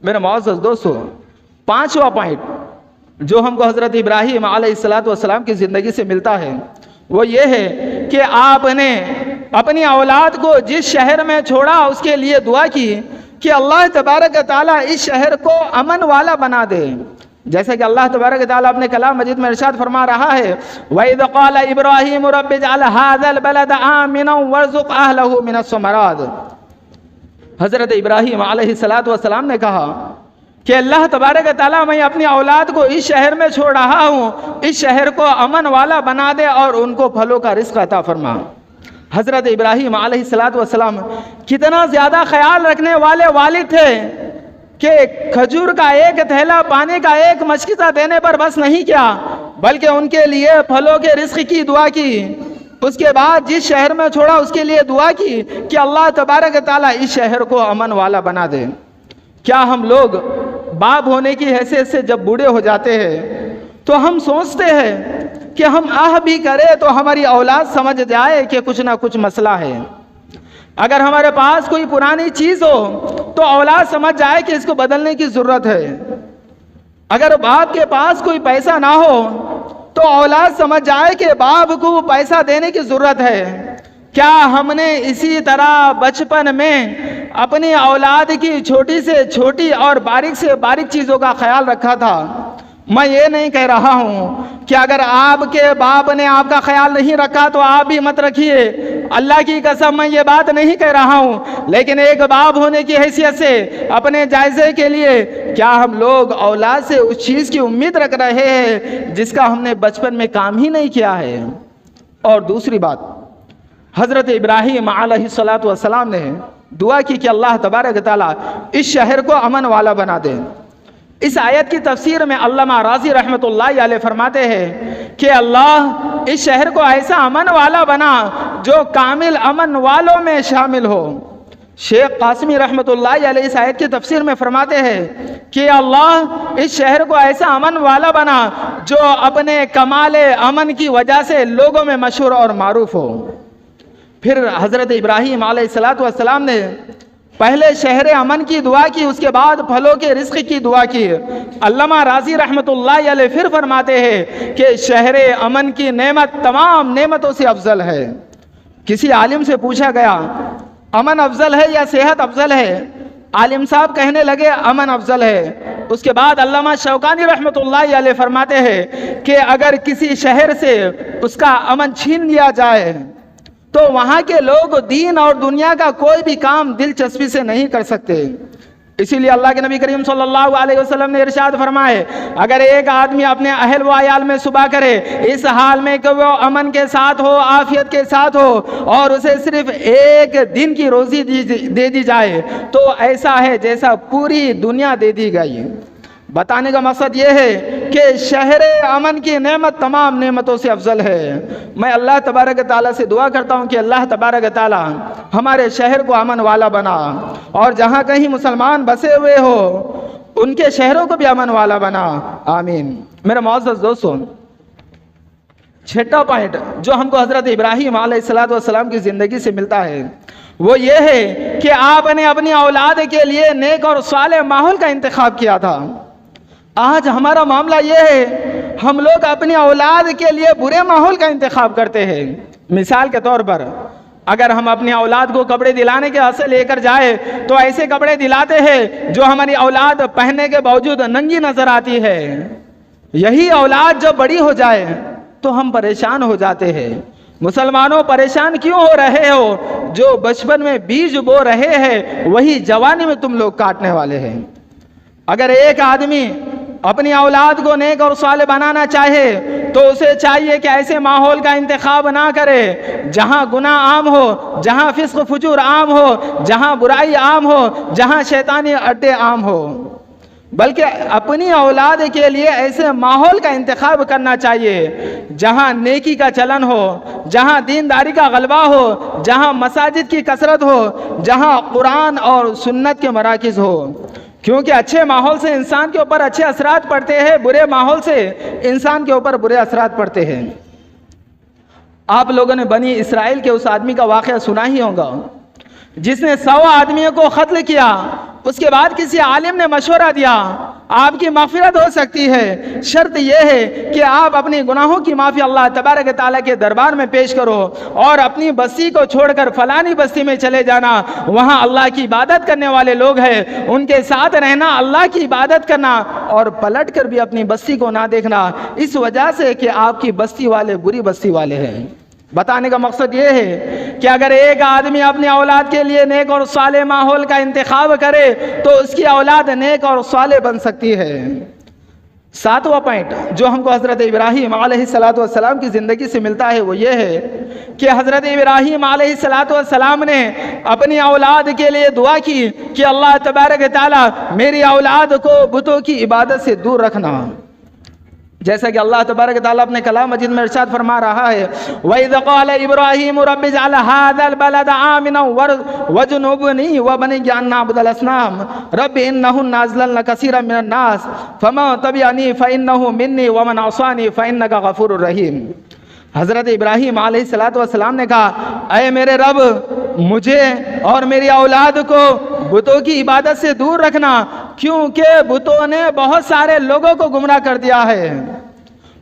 मेरे मुअज़्ज़ज़ दोस्तों, पांचवा पॉइंट जो हमको हज़रत इब्राहीम अलैहिस्सलाम की ज़िंदगी से मिलता है वो ये है कि आपने अपनी औलाद को जिस शहर में छोड़ा उसके लिए दुआ की कि अल्लाह तबारक ताला इस शहर को अमन वाला बना दे। जैसे कि अल्लाह तबारक ताला अपने कलाम मजीद में इरशाद फरमा रहा है, वइज़ क़ाल इब्राहीम रब्बि इजअल हाज़ल बलद आमिनन वरज़ुक़ अहलहु मिनस समरात। हज़रत इब्राहीम अलैहिस्सलाम ने कहा कि अल्लाह तबारक तआला मैं अपनी औलाद को इस शहर में छोड़ रहा हूँ, इस शहर को अमन वाला बना दे और उनको फलों का रिज़्क़ अता फरमा। हज़रत इब्राहीम अलैहिस्सलातु वस्सलाम कितना ज़्यादा ख्याल रखने वाले वालिद थे कि खजूर का एक थैला, पानी का एक मशकिज़ा देने पर बस नहीं किया, बल्कि उनके लिए फलों के रिज़्क़ की दुआ की। उसके बाद जिस शहर में छोड़ा उसके लिए दुआ की कि अल्लाह तबारक तआला इस शहर को अमन वाला बना दे। क्या हम लोग बाप होने की हैसियत से जब बूढ़े हो जाते हैं तो हम सोचते हैं कि हम आह भी करें तो हमारी औलाद समझ जाए कि कुछ ना कुछ मसला है। अगर हमारे पास कोई पुरानी चीज़ हो तो औलाद समझ जाए कि इसको बदलने की ज़रूरत है। अगर बाप के पास कोई पैसा ना हो तो औलाद समझ जाए कि बाप को पैसा देने की ज़रूरत है। क्या हमने इसी तरह बचपन में अपनी औलाद की छोटी से छोटी और बारीक से बारीक चीज़ों का ख्याल रखा था? मैं ये नहीं कह रहा हूँ कि अगर आपके बाप ने आपका ख्याल नहीं रखा तो आप भी मत रखिए, अल्लाह की कसम मैं ये बात नहीं कह रहा हूँ, लेकिन एक बाप होने की हैसियत से अपने जायज़े के लिए क्या हम लोग औलाद से उस चीज़ की उम्मीद रख रहे हैं जिसका हमने बचपन में काम ही नहीं किया है। और दूसरी बात, हज़रत इब्राहीम अलैहिस्सलातु वस्सलाम ने दुआ की कि अल्लाह तबारक तआला इस शहर को अमन वाला बना दे। इस आयत की तफसीर में अल्लामा राज़ी रहमतुल्लाहि अलैह फरमाते हैं कि अल्लाह इस शहर को ऐसा अमन वाला बना जो कामिल अमन वालों में शामिल हो। शेख कासिमी रहमतुल्लाहि अलैह इस आयत की तफसीर में फरमाते हैं कि अल्लाह इस शहर को ऐसा अमन वाला बना जो अपने कमाल अमन की वजह से लोगों में मशहूर और मारूफ हो। फिर हज़रत इब्राहीम अलैहिस्सलातु वस्सलाम ने पहले शहर अमन की दुआ की, उसके बाद फलों के रिज़्क़ की दुआ की। अल्लामा राज़ी रहमतुल्लाहि अलैह फिर फरमाते हैं कि शहर अमन की नेमत तमाम नेमतों से अफजल है। किसी आलिम से पूछा गया अमन अफजल है या सेहत अफजल है? आलिम साहब कहने लगे अमन अफजल है। उसके बाद अल्लामा शौकानी रहमतुल्लाहि अलैह फरमाते हैं कि अगर किसी शहर से उसका अमन छीन लिया जाए तो वहाँ के लोग दीन और दुनिया का कोई भी काम दिलचस्पी से नहीं कर सकते। इसीलिए अल्लाह के नबी करीम सल्लल्लाहु अलैहि वसल्लम ने इरशाद फरमाए, अगर एक आदमी अपने अहल व अयाल में सुबह करे इस हाल में कि वो अमन के साथ हो, आफियत के साथ हो, और उसे सिर्फ एक दिन की रोज़ी दे दी जाए तो ऐसा है जैसा पूरी दुनिया दे दी गई। बताने का मकसद ये है कि शहर अमन की नेमत तमाम नेमतों से अफजल है। मैं अल्लाह तबारक तआला से दुआ करता हूँ कि अल्लाह तबारक तआला हमारे शहर को अमन वाला बना, और जहाँ कहीं मुसलमान बसे हुए हो उनके शहरों को भी अमन वाला बना। आमीन। मेरे मोअज़्ज़ज़ दोस्तों, छठा पॉइंट जो हमको हज़रत इब्राहीम अलैहिस्सलातु वस्सलाम की ज़िंदगी से मिलता है वो ये है कि आपने अपनी औलाद के लिए नेक और सालेह माहौल का इंतखाब किया था। आज हमारा मामला ये है, हम लोग अपनी औलाद के लिए बुरे माहौल का इंतखाब करते हैं। मिसाल के तौर पर अगर हम अपनी औलाद को कपड़े दिलाने के आसे लेकर जाए तो ऐसे कपड़े दिलाते हैं जो हमारी औलाद पहनने के बावजूद नंगी नजर आती है। यही औलाद जब बड़ी हो जाए तो हम परेशान हो जाते हैं। मुसलमानों, परेशान क्यों हो रहे हो? जो बचपन में बीज बो रहे हैं वही जवानी में तुम लोग काटने वाले हैं। अगर एक आदमी अपनी औलाद को नेक और सालेह बनाना चाहे तो उसे चाहिए कि ऐसे माहौल का इंतखाब ना करे जहाँ गुनाह आम हो, जहाँ फिस्क फुजूर आम हो, जहाँ बुराई आम हो, जहाँ शैतानी अड्डे आम हो, बल्कि अपनी औलाद के लिए ऐसे माहौल का इंतखाब करना चाहिए जहाँ नेकी का चलन हो, जहाँ दीनदारी का गलबा हो, जहाँ मसाजिद की कसरत हो, जहाँ कुरान और सुन्नत के मराकिज़ हो। क्योंकि अच्छे माहौल से इंसान के ऊपर अच्छे असरात पड़ते हैं, बुरे माहौल से इंसान के ऊपर बुरे असरात पड़ते हैं। आप लोगों ने बनी इसराइल के उस आदमी का वाक़या सुना ही होगा जिसने 100 आदमियों को कत्ल किया। उसके बाद किसी आलिम ने मशवरा दिया आपकी माफ़िरत हो सकती है, शर्त यह है कि आप अपनी गुनाहों की माफ़ी अल्लाह तबारक ताला के दरबार में पेश करो और अपनी बस्ती को छोड़कर फलानी बस्ती में चले जाना, वहाँ अल्लाह की इबादत करने वाले लोग हैं, उनके साथ रहना, अल्लाह की इबादत करना और पलट कर भी अपनी बस्ती को ना देखना, इस वजह से कि आपकी बस्ती वाले बुरी बस्ती वाले हैं। बताने का मकसद ये है कि अगर एक आदमी अपनी औलाद के लिए नेक और साले माहौल का इंतखाब करे तो उसकी औलाद नेक और साले बन सकती है। सातवां पॉइंट जो हमको हज़रत इब्राहीम अलैहिस्सलाम की ज़िंदगी से मिलता है वो ये है कि हज़रत इब्राहीम अलैहिस्सलाम ने अपनी औलाद के लिए दुआ की कि अल्लाह तबारक व तआला मेरी औलाद को बुतों की इबादत से दूर रखना। जैसा कि अल्लाह तबारक व तआला अपने कलाम मजीद में इरशाद फरमा रहा है, वइज़ क़ाल इब्राहीम रब्बि इजअल हाज़ल बलद आमिनन वज्नुबनी व बनी अन नअबुदल असनाम रब्बि इन्नहुन्ना अज़लल्न कसीरन मिनन नास फमन तबिअनी फ़इन्नहु मिन्नी व मन असानी फ़इन्नका गफ़ूरुर रहीम। हज़रत इब्राहीम अलैहिस्सलाम ने कहा, अय मेरे रब, मुझे और मेरी औलाद को बुतों की इबादत से दूर रखना, क्योंकि बुतों ने बहुत सारे लोगों को गुमराह कर दिया है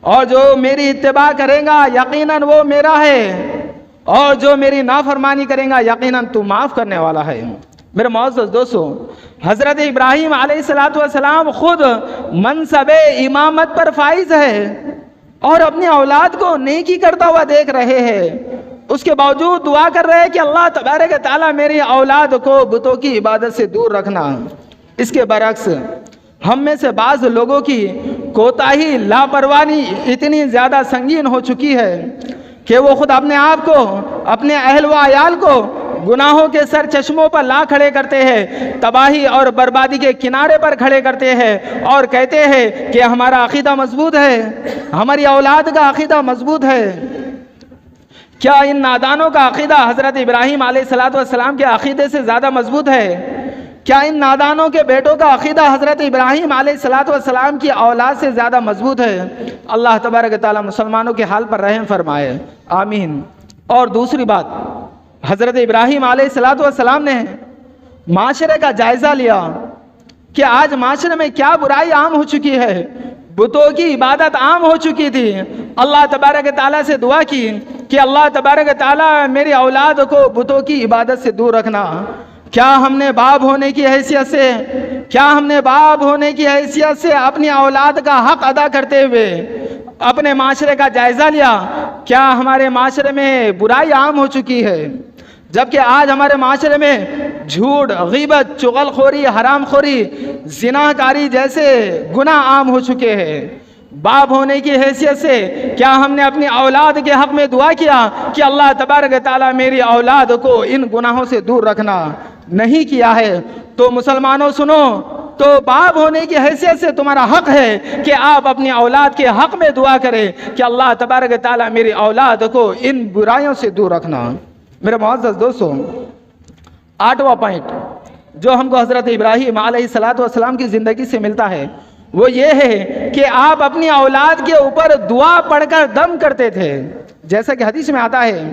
और जो मेरी इत्तिबा करेगा यकीनन वो मेरा है और जो मेरी नाफरमानी करेगा यकीनन तू माफ़ करने वाला है। मेरे मोअज़्ज़ज़ दोस्तों, हज़रत इब्राहीम अलैहिस्सलाम खुद मनसबे इमामत पर फाइज है और अपनी औलाद को नेकी करता हुआ देख रहे हैं, उसके बावजूद दुआ कर रहे हैं कि अल्लाह तबारक व तआला मेरी औलाद को बुतों की इबादत से दूर रखना। इसके बरक्स हम में से बाज़ लोगों की कोताही लापरवाही इतनी ज़्यादा संगीन हो चुकी है कि वो खुद अपने आप को, अपने अहल व अयाल को गुनाहों के सर चश्मों पर ला खड़े करते हैं, तबाही और बर्बादी के किनारे पर खड़े करते हैं और कहते हैं कि हमारा अकीदा मजबूत है, हमारी औलाद का अकीदा मजबूत है। क्या इन नादानों का अकीदा हज़रत इब्राहीम अलैहिस्सलाम के अकीदे से ज़्यादा मजबूत है? क्या इन नादानों के बेटों का अकीदा हज़रत इब्राहीम अलैहिस्सलाम की औलाद से ज़्यादा मजबूत है? अल्लाह तबारक व तआला मुसलमानों के हाल पर रहम फरमाए, आमीन। और दूसरी बात, हज़रत इब्राहीम अलैहिस्सलाम ने माशरे का जायज़ा लिया कि आज माशरे में क्या बुराई आम हो चुकी है। बुतों की इबादत आम हो चुकी थी। अल्लाह तबारक व तआला से दुआ की कि अल्लाह तबारक व तआला मेरी औलाद को बुतों की इबादत से दूर रखना। क्या हमने बाप होने की हैसियत से, क्या हमने बाप होने की हैसियत से अपनी औलाद का हक अदा करते हुए अपने माशरे का जायज़ा लिया? क्या हमारे माशरे में बुराई आम हो चुकी है? जबकि आज हमारे माशरे में झूठ, गीबत, चुगलखोरी, हरामखोरी, ज़िनाकारी जैसे गुनाह आम हो चुके हैं। बाप होने की हैसियत से क्या हमने अपनी औलाद के हक़ में दुआ किया कि अल्लाह तबारक व तआला मेरी औलाद को इन गुनाहों से दूर रखना? नहीं किया है। तो मुसलमानों सुनो, तो बाप होने की हैसियत से तुम्हारा हक़ है कि आप अपनी औलाद के हक़ में दुआ करें कि अल्लाह तबारक व तआला मेरी औलाद को इन बुराइयों से दूर रखना। मेरे मुअज़्ज़ज़ दोस्तों, आठवां पॉइंट जो हमको हज़रत इब्राहीम अलैहिस्सलाम की ज़िंदगी से मिलता है वो ये है कि आप अपनी औलाद के ऊपर दुआ पढ़कर दम करते थे। जैसा कि हदीस में आता है,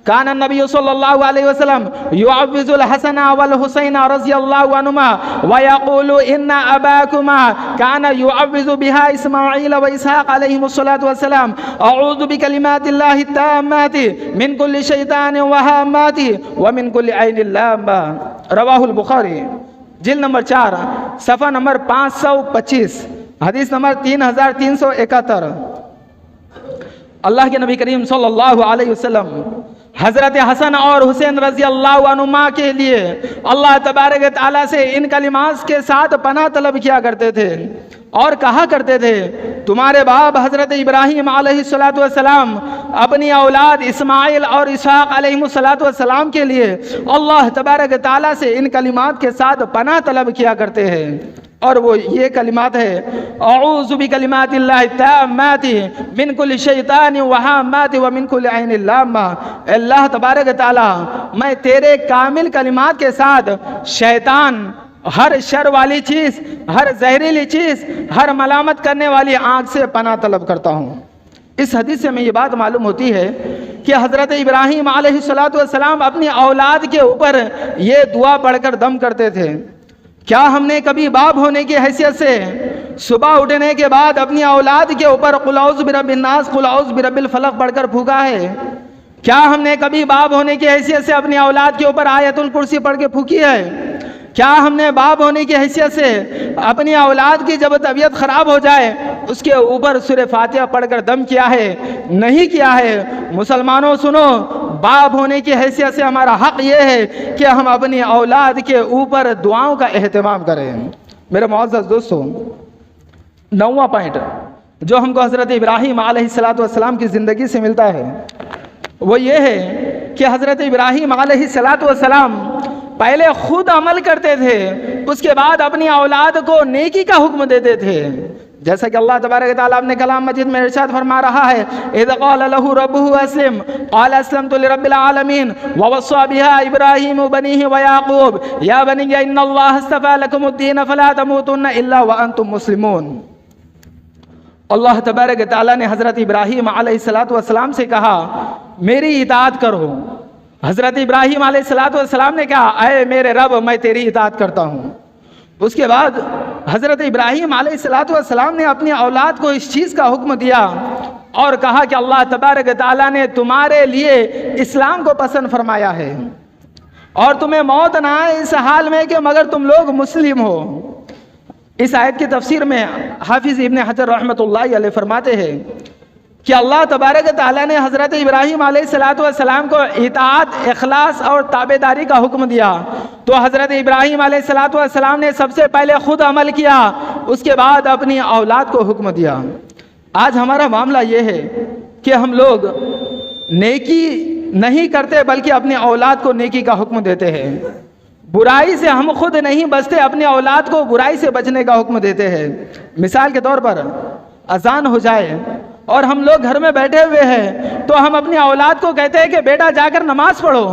कान नबी सल्लल्लाहु अलैहि वसल्लम युअव्विजुल हसन वल हुसैन रज़ियल्लाहु अन्हुमा व यक़ूलु इन्ना अबाकुमा कान युअव्विजु बिहा इस्माईल व इसहाक़ अलैहिमुस्सलातु वस्सलाम अऊज़ु बिकलिमातिल्लाहि ताम्माति मिन कुल्लि शैतानिन व हाम्माति व मिन कुल्लि ऐनिन लाम्मा। रवाहुल बुखारी, जिल्द नंबर 4, सफ़ा नंबर 525, हदीस नंबर 3371। अल्लाह के नबी करीम सल्लल्लाहु अलैहि वसल्लम हज़रत हसन और हुसैन रज़ी अल्लाह अनुमा के लिए अल्लाह तबारक व तआला से इन कलिमात के साथ पनाह तलब किया करते थे और कहा करते थे, तुम्हारे बाप हज़रत इब्राहीम अलैहिस्सलाम अपनी औलाद इस्माइल और इसहाक़ अलैहिमुस्सलाम के लिए अल्लाह तबारक व तआला से इन कलिमात के साथ पनाह तलब किया करते हैं। और वो ये कलिमात है, अऊज़ु बिकलिमातिल्लाहि ताम्माति मिन कुल्लि शैतानिन व हाम्माति व मिन कुल्लि ऐनिन लाम्मा। अल्लाह तबारक व तआला, मैं तेरे कामिल कलिमात के साथ शैतान, हर शर वाली चीज़, हर जहरीली चीज़, हर मलामत करने वाली आँख से पनाह तलब करता हूँ। इस हदीस से हमें ये बात मालूम होती है कि हज़रत इब्राहीम अलैहिस्सलाम अपनी औलाद के ऊपर ये दुआ पढ़कर दम करते थे। क्या हमने कभी बाप होने की हैसियत से सुबह उठने के बाद अपनी औलाद के ऊपर कुल औज़ु बिरब्बिन नास, कुल औज़ु बिरब्बिल फलक पढ़कर फूका है? क्या हमने कभी बाप होने की हैसियत से अपनी औलाद के ऊपर आयतुल कुर्सी पढ़ के फूकी है? क्या हमने बाप होने की हैसियत से अपनी औलाद की जब तबीयत ख़राब हो जाए उसके ऊपर सूरह फातिहा पढ़कर दम किया है? नहीं किया है। मुसलमानों सुनो, बाप होने की हैसियत से हमारा हक ये है कि हम अपनी औलाद के ऊपर दुआओं का एहतमाम करें। मेरे मुअज़्ज़ज़ दोस्तों, 9वां पॉइंट जो हमको हज़रत इब्राहीम अलैहिस्सलाम की ज़िंदगी से मिलता है वो ये है कि हज़रत इब्राहीम अलैहिस्सलाम पहले खुद अमल करते थे, उसके बाद अपनी औलाद को नेकी का हुक्म देते थे। जैसा कि अल्लाह तबारक व तआला अपने कलाम मजीद में इरशाद फरमा रहा है, इज़ क़ाल लहू रब्बुहु अस्लिम क़ाल अस्लमतु लिरब्बिल आलमीन व वस्सा बिहा इब्राहीम बनीहि व याक़ूब या बनिय्या इन्नल्लाह अस्तफ़ा लकुमुद्दीन फला तमूतुन्ना इल्ला व अंतुम मुस्लिमून। अल्लाह तबारक व तआला ने हज़रत इब्राहीम अलैहिस्सलाम से कहा, मेरी इताअत करो। हज़रत इब्राहीम अलैहिस्सलाम ने कहा, अय मेरे रब, मैं तेरी इताअत करता हूँ। उसके बाद हज़रत इब्राहीम अलैहिस्सलाम ने अपनी औलाद को इस चीज़ का हुक्म दिया और कहा कि अल्लाह तबारक व तआला ने तुम्हारे लिए इस्लाम को पसंद फरमाया है और तुम्हें मौत ना आए इस हाल में कि मगर तुम लोग मुस्लिम हो। इस आयत की तफसीर में हाफिज़ इब्न हजर रहमतुल्लाहि अलैह फरमाते हैं कि अल्लाह तबारक व तआला ने हज़रत इब्राहीम अलैहिस्सलाम को इताअत, इखलास और ताबेदारी का हुक्म दिया। तो हज़रत इब्राहीम अलैहिस्सलाम ने सबसे पहले खुद अमल किया, उसके बाद अपनी औलाद को हुक्म दिया। आज हमारा मामला ये है कि हम लोग नेकी नहीं करते बल्कि अपनी औलाद को नेकी का हुक्म देते हैं। बुराई से हम खुद नहीं बचते, अपनी औलाद को बुराई से बचने का हुक्म देते हैं। मिसाल के तौर पर अजान हो जाए और हम लोग घर में बैठे हुए हैं तो हम अपनी औलाद को कहते हैं कि बेटा जाकर नमाज पढ़ो,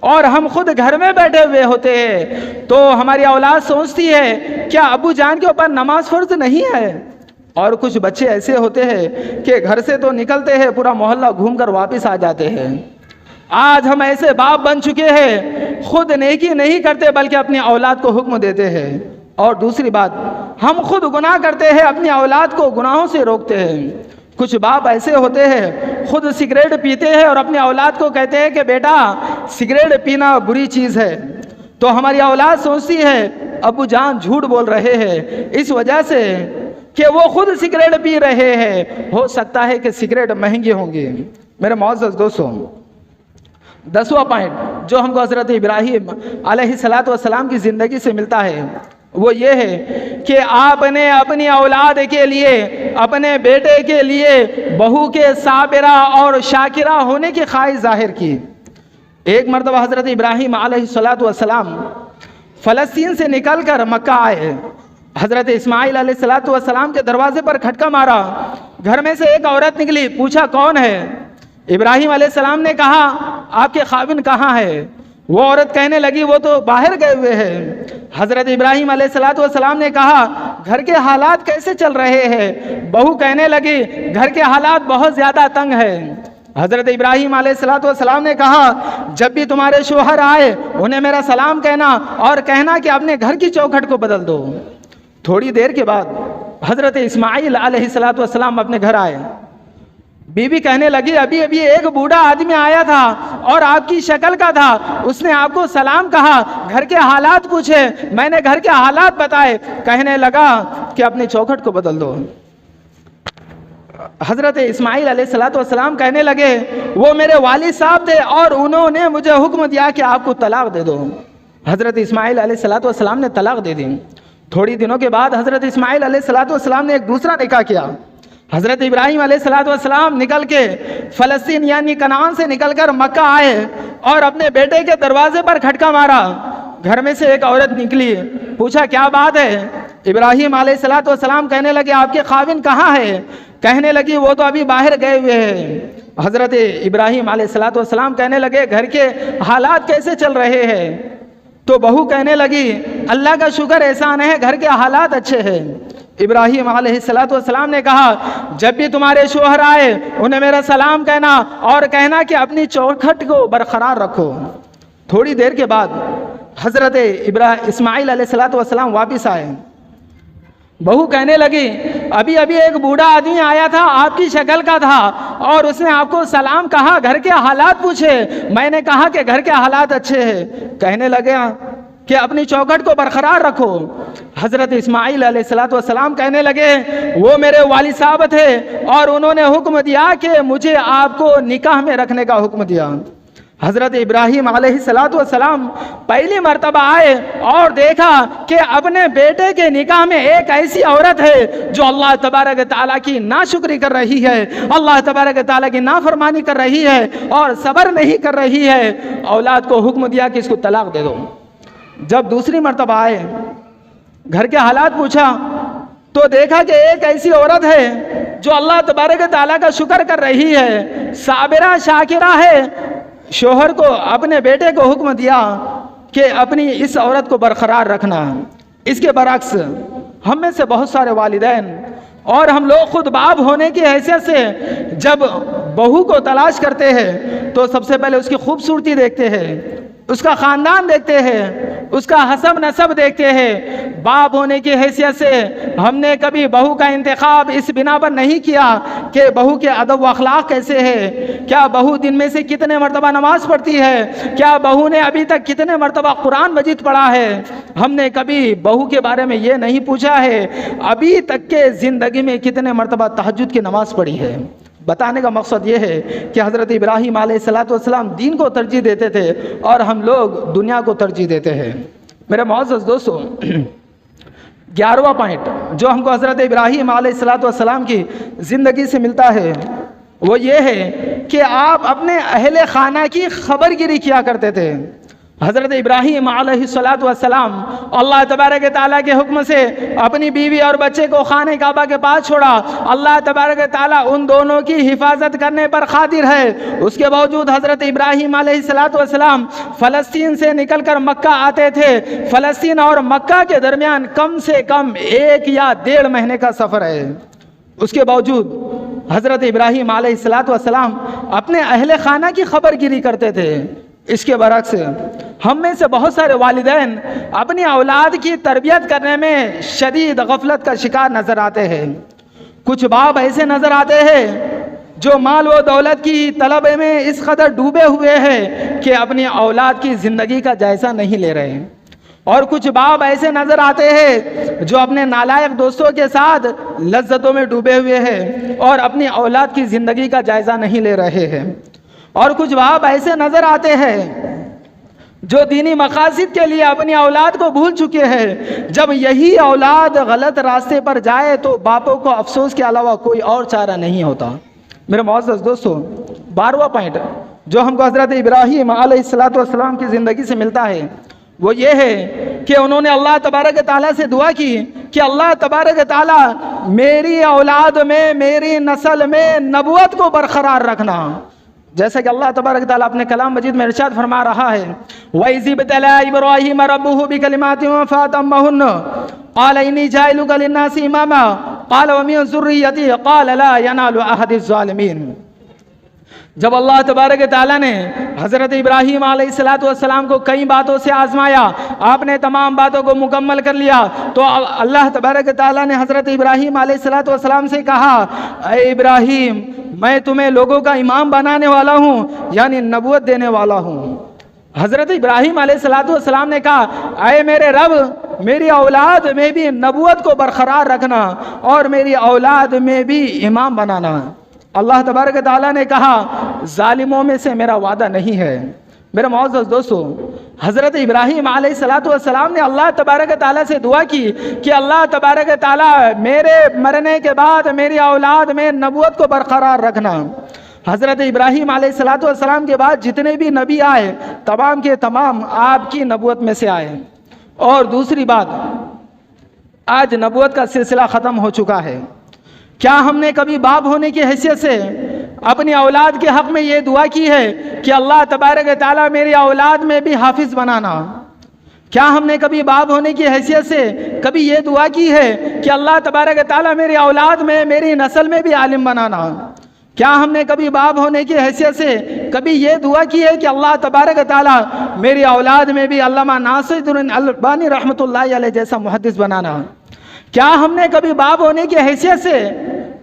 और हम खुद घर में बैठे हुए होते हैं तो हमारी औलाद सोचती है क्या अब्बू जान के ऊपर नमाज फ़र्ज नहीं है। और कुछ बच्चे ऐसे होते हैं कि घर से तो निकलते हैं, पूरा मोहल्ला घूमकर वापस आ जाते हैं। आज हम ऐसे बाप बन चुके हैं, खुद नेकी नहीं करते बल्कि अपनी औलाद को हुक्म देते हैं। और दूसरी बात, हम खुद गुनाह करते हैं, अपनी औलाद को गुनाहों से रोकते हैं। कुछ बाप ऐसे होते हैं खुद सिगरेट पीते हैं और अपनी औलाद को कहते हैं कि बेटा सिगरेट पीना बुरी चीज़ है। तो हमारी औलाद सोचती है अब्बू जान झूठ बोल रहे हैं, इस वजह से कि वो खुद सिगरेट पी रहे हैं, हो सकता है कि सिगरेट महंगी होंगी। मेरे मुअज़्ज़ज़ दोस्तों, 10वां पॉइंट जो हमको हज़रत इब्राहीम अलैहिस्सलाम की ज़िंदगी से मिलता है वो ये है कि आपने अपनी औलाद के लिए, अपने बेटे के लिए बहू के साबिरा और शाकिरा होने की ख्वाहिश जाहिर की। एक मरतबा हज़रत इब्राहीम अलैहिस्सलाम फ़लस्तीन से निकल कर मक्का आए। हज़रत इस्माइल अलैहिस्सलाम के दरवाजे पर खटका मारा, घर में से एक औरत निकली, पूछा कौन है। इब्राहीम अलैहिस्सलाम ने कहा आपके खाविन कहाँ है। वो औरत कहने लगी वो तो बाहर गए हुए हैं। हज़रत इब्राहीम अलैहिस्सलाम ने कहा घर के हालात कैसे चल रहे हैं। बहू कहने लगी घर के हालात बहुत ज़्यादा तंग है। हज़रत इब्राहीम अलैहिस्सलाम ने कहा जब भी तुम्हारे शोहर आए उन्हें मेरा सलाम कहना और कहना कि अपने घर की चौखट को बदल दो। थोड़ी देर के बाद हज़रत इस्माइल अलैहिस्सलाम अपने घर आए। बीवी कहने लगी अभी अभी एक बूढ़ा आदमी आया था और आपकी शक्ल का था, उसने आपको सलाम कहा, घर के हालात पूछे, मैंने घर के हालात बताए, कहने लगा कि अपनी चौखट को बदल दो। हज़रत इस्माइल अलैहिस्सलाम कहने लगे वो मेरे वालिद साहब थे और उन्होंने मुझे हुक्म दिया कि आपको तलाक दे दो। हज़रत इस्माइल अलैहिस्सलाम ने तलाक दे दी। थोड़ी दिनों के बाद हज़रत इस्माइल अलैहिस्सलाम ने एक दूसरा निकाह किया। हज़रत इब्राहीम अलैहिस्सलाम निकल के फ़लस्तीन यानी कनान से निकलकर मक्का आए और अपने बेटे के दरवाजे पर खटका मारा। घर में से एक औरत निकली, पूछा क्या बात है। इब्राहीम अलैहिस्सलाम कहने लगे आपके खाविन कहाँ है। कहने लगी वो तो अभी बाहर गए हुए हैं। हज़रत इब्राहीम अलैहिस्सलाम कहने लगे घर के हालात कैसे चल रहे हैं। तो बहू कहने लगी अल्लाह का शुक्र एहसान है घर के हालात अच्छे हैं। इब्राहीम अलैहिस्सलाम ने कहा जब भी तुम्हारे शोहर आए उन्हें मेरा सलाम कहना और कहना कि अपनी चौखट को बरकरार रखो। थोड़ी देर के बाद हज़रत इस्माइल अलैहिस्सलाम वापस आए। बहू कहने लगी अभी अभी एक बूढ़ा आदमी आया था, आपकी शक्ल का था और उसने आपको सलाम कहा, घर के हालात पूछे, मैंने कहा कि घर के हालात अच्छे हैं। कहने लगे कि अपनी चौखट को बरकरार रखो। हज़रत इस्माइल अलैहिस्सलाम कहने लगे, वो मेरे वालिद साहब थे और उन्होंने हुक्म दिया कि मुझे आपको निकाह में रखने का हुक्म दिया। हज़रत इब्राहीम अलैहिस्सलाम पहली मर्तबा आए और देखा कि अपने बेटे के निकाह में एक ऐसी औरत है जो अल्लाह तबारक ताला की नाशुक्री कर रही है, अल्लाह तबारक ताला की नाफरमानी कर रही है और सब्र नहीं कर रही है। औलाद को हुक्म दिया कि इसको तलाक दे दो। जब दूसरी मर्तबा आए, घर के हालात पूछा तो देखा कि एक ऐसी औरत है जो अल्लाह तबारक ताला का शुक्र कर रही है, साबिरा शाकिरा है। शोहर को, अपने बेटे को हुक्म दिया कि अपनी इस औरत को बरकरार रखना। इसके बरअक्स हम में से बहुत सारे वालिदैन और हम लोग खुद बाप होने की हैसियत से जब बहू को तलाश करते हैं तो सबसे पहले उसकी खूबसूरती देखते हैं, उसका ख़ानदान देखते हैं, उसका हसब नसब देखते हैं। बाप होने की हैसियत से हमने कभी बहू का इंतखाब इस बिना पर नहीं किया कि बहू के अदब व अखलाक कैसे है, क्या बहू दिन में से कितने मरतबा नमाज पढ़ती है, क्या बहू ने अभी तक कितने मरतबा कुरान मजीद पढ़ा है। हमने कभी बहू के बारे में ये नहीं पूछा है अभी तक के ज़िंदगी में कितने मरतबा तहज्जुद की नमाज़ पढ़ी है। बताने का मकसद ये है कि हज़रत इब्राहीम अलैहिस्सलाम दीन को तरजीह देते थे और हम लोग दुनिया को तरजीह देते हैं। मेरे मुअज़्ज़ज़ दोस्तों, 11वां पॉइंट जो हमको हज़रत इब्राहीम अलैहिस्सलाम की ज़िंदगी से मिलता है वो ये है कि आप अपने अहले खाना की खबरगिरी किया करते थे। हज़रत इब्राहीम अलैहिस्सलाम अल्लाह तबारक ताला के हुक्म से अपनी बीवी और बच्चे को खाने काबा के पास छोड़ा। अल्लाह तबारक ताला उन दोनों की हिफाजत करने पर कादिर है। उसके बावजूद हज़रत इब्राहीम अलैहिस्सलाम फ़लस्तीन से निकलकर मक्का आते थे। फ़लस्तीन और मक्का के दरमियान कम से कम 1 या 1.5 महीने का सफ़र है। उसके बावजूद हज़रत इब्राहीम अलैहिस्सलाम अपने अहले खाना की खबरगिरी करते थे। इसके बरअक्स हम में से बहुत सारे वालिदैन अपनी औलाद की तरबियत करने में शदीद गफलत का शिकार नज़र आते हैं। कुछ बाप ऐसे नज़र आते हैं जो माल व दौलत की तलब में इस कदर डूबे हुए हैं कि अपनी औलाद की ज़िंदगी का जायज़ा नहीं ले रहे हैं, और कुछ बाप ऐसे नज़र आते हैं जो अपने नालायक दोस्तों के साथ लज्जतों में डूबे हुए हैं और अपनी औलाद की ज़िंदगी का जायज़ा नहीं ले रहे हैं, और कुछ बाप ऐसे नज़र आते हैं जो दीनी मकासद के लिए अपनी औलाद को भूल चुके हैं। जब यही औलाद गलत रास्ते पर जाए तो बापों को अफसोस के अलावा कोई और चारा नहीं होता। मेरे मुअज़्ज़ज़ दोस्तों, 12वां पॉइंट जो हमको हज़रत इब्राहीम अलैहिस्सलाम की ज़िंदगी से मिलता है वो ये है कि उन्होंने अल्लाह तबारक ताला से दुआ की कि अल्लाह तबारक ताला मेरी औलाद में, मेरी नस्ल में नबुवत को बरकरार रखना। जैसा कि अल्लाह तबारक ताला अपने कलाम मजीद में इरशाद फरमा रहा है, वइज़ इब्तला इब्राहीम रब्बुहु बिकलिमातिन फअतम्महुन्न क़ाल इन्नी जाइलुका लिन्नासि इमामा क़ाल व मिन ज़ुर्रिय्यती क़ाल ला यनालु अहदिज़ ज़ालिमीन। जब अल्लाह तबारक ताला ने हज़रत इब्राहीम अलैहिस्सलाम को कई बातों से आजमाया, आपने तमाम बातों को मुकम्मल कर लिया, तो अल्लाह तबारक ताला ने हज़रत इब्राहीम अलैहिस्सलाम से कहा, ऐ इब्राहीम, मैं तुम्हें लोगों का इमाम बनाने वाला हूँ, यानी नबूवत देने वाला हूँ। हज़रत इब्राहीम अलैहिस्सलाम ने कहा, ऐ मेरे रब, मेरी औलाद में भी नबूवत को बरकरार रखना और मेरी औलाद में भी इमाम बनाना। अल्लाह तबारक ताला ने कहा, जालिमों में से मेरा वादा नहीं है। मेरे मुअज़्ज़ज़ दोस्तों, हज़रत इब्राहीम अलैहिस्सलाम ने अल्लाह तबारक ताला से दुआ की कि अल्लाह तबारक ताला मेरे मरने के बाद मेरी औलाद में नबूवत को बरकरार रखना। हज़रत इब्राहीम अलैहिस्सलाम के बाद जितने भी नबी आए तमाम के तमाम आपकी नबूवत में से आए। और दूसरी बात, आज नबूवत का सिलसिला ख़त्म हो चुका है। क्या हमने कभी बाप होने की हैसियत से अपनी औलाद के हक़ में ये दुआ की है कि अल्लाह तबारक ताला मेरी औलाद में भी हाफिज़ बनाना? क्या हमने कभी बाप होने की हैसियत से कभी ये दुआ की है कि अल्लाह तबारक ताला मेरी औलाद में, मेरी नस्ल में भी आलिम बनाना? क्या हमने कभी बाप होने की हैसियत से कभी ये दुआ की है कि अल्लाह तबारक ताला मेरी औलाद में भी अल्लामा नासिरुद्दीन अलबानी रहमतुल्लाहि अलैह जैसा मुहद्दिस बनाना? क्या हमने कभी बाप होने की हैसियत से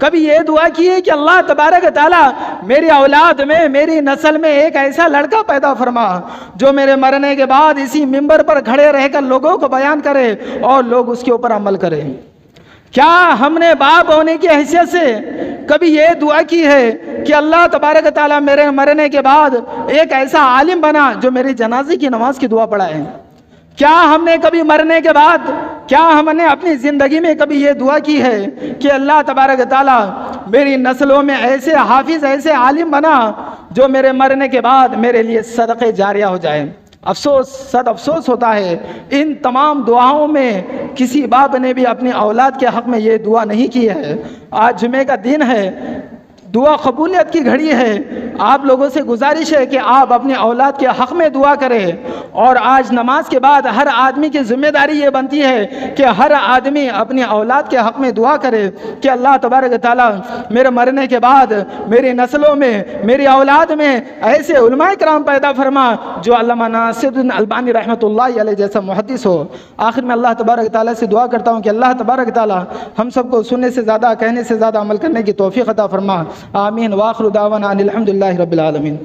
कभी ये दुआ की है कि अल्लाह तबारक ताला मेरी औलाद में, मेरी नस्ल में एक ऐसा लड़का पैदा फरमा जो मेरे मरने के बाद इसी मिंबर पर खड़े रहकर लोगों को बयान करे और लोग उसके ऊपर अमल करें? क्या हमने बाप होने की हैसियत से कभी ये दुआ की है कि अल्लाह तबारक ताला मेरे मरने के बाद एक ऐसा आलिम बना जो मेरी जनाजे की नमाज की दुआ पढ़ाए? क्या हमने कभी मरने के बाद, क्या हमने अपनी ज़िंदगी में कभी ये दुआ की है कि अल्लाह तबारक ताला मेरी नस्लों में ऐसे हाफिज़, ऐसे आलिम बना जो मेरे मरने के बाद मेरे लिए सदक़े जारिया हो जाए? अफसोस, सद अफसोस होता है इन तमाम दुआओं में किसी बाप ने भी अपनी औलाद के हक़ में ये दुआ नहीं की है। आज जुमे का दिन है, दुआ कबूलियत की घड़ी है। आप लोगों से गुजारिश है कि आप अपने औलाद के हक़ में दुआ करें। और आज नमाज के बाद हर आदमी की जिम्मेदारी ये बनती है कि हर आदमी अपनी औलाद के हक़ में दुआ करे कि अल्लाह तबारक ताला मेरे मरने के बाद मेरी नस्लों में, मेरी औलाद में ऐसे उलमाए किराम पैदा फरमा जो अल्लामा नासिरुद्दीन अलबानी रहमतुल्लाह अलैह जैसा मुहद्दिस हो। आखिर में अल्लाह तबारक ताला से दुआ करता हूँ कि अल्लाह तबारक ताला हम सबको सुनने से ज़्यादा, कहने से ज़्यादा अमल करने की तौफीक अता फरमा। आमीन। वाखिर दावाना अनिल हम्दुलिल्लाहि रब्बिल आलमीन।